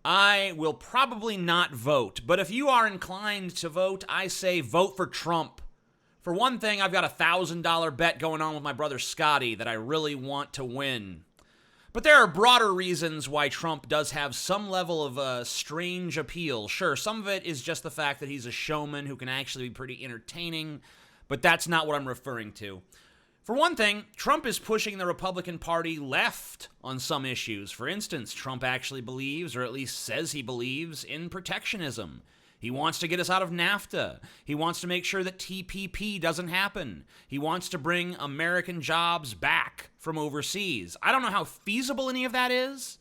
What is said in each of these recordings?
I will probably not vote. But if you are inclined to vote, I say vote for Trump. For one thing, I've got a $1,000 bet going on with my brother Scotty that I really want to win. But there are broader reasons why Trump does have some level of strange appeal. Sure, some of it is just the fact that he's a showman who can actually be pretty entertaining, but that's not what I'm referring to. For one thing, Trump is pushing the Republican Party left on some issues. For instance, Trump actually believes, or at least says he believes, in protectionism. He wants to get us out of NAFTA. He wants to make sure that TPP doesn't happen. He wants to bring American jobs back from overseas. I don't know how feasible any of that is,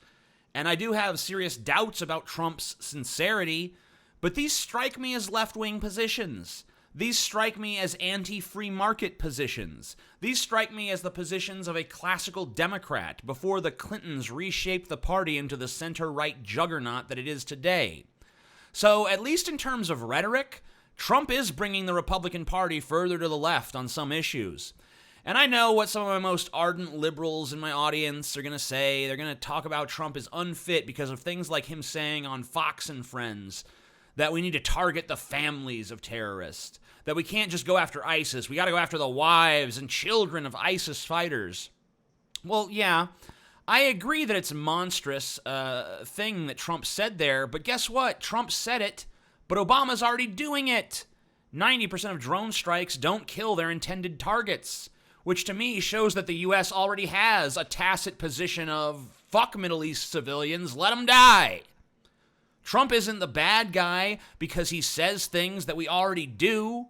and I do have serious doubts about Trump's sincerity, but these strike me as left-wing positions. These strike me as anti-free market positions. These strike me as the positions of a classical Democrat before the Clintons reshaped the party into the center-right juggernaut that it is today. So, at least in terms of rhetoric, Trump is bringing the Republican Party further to the left on some issues. And I know what some of my most ardent liberals in my audience are going to say. They're going to talk about Trump as unfit because of things like him saying on Fox and Friends that we need to target the families of terrorists, that we can't just go after ISIS, we got to go after the wives and children of ISIS fighters. Well, yeah, I agree that it's a monstrous thing that Trump said there, but guess what? Trump said it, but Obama's already doing it. 90% of drone strikes don't kill their intended targets, which to me shows that the U.S. already has a tacit position of, fuck Middle East civilians, let them die. Trump isn't the bad guy because he says things that we already do.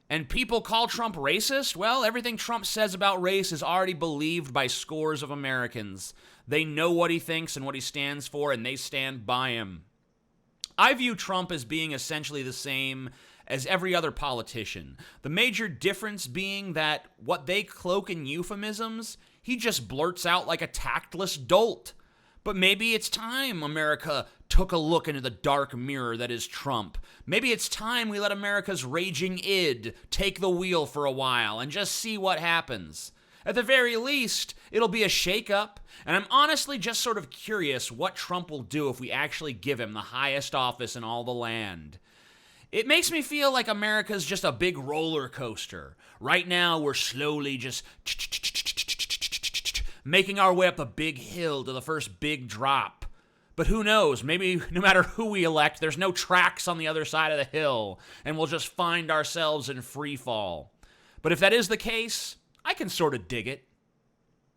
And people call Trump racist? Well, everything Trump says about race is already believed by scores of Americans. They know what he thinks and what he stands for, and they stand by him. I view Trump as being essentially the same as every other politician. The major difference being that what they cloak in euphemisms, he just blurts out like a tactless dolt. But maybe it's time America took a look into the dark mirror that is Trump. Maybe it's time we let America's raging id take the wheel for a while and just see what happens. At the very least, it'll be a shakeup, and I'm honestly just sort of curious what Trump will do if we actually give him the highest office in all the land. It makes me feel like America's just a big roller coaster. Right now, we're slowly just making our way up a big hill to the first big drop. But who knows, maybe no matter who we elect, there's no tracks on the other side of the hill, and we'll just find ourselves in free fall. But if that is the case, I can sort of dig it.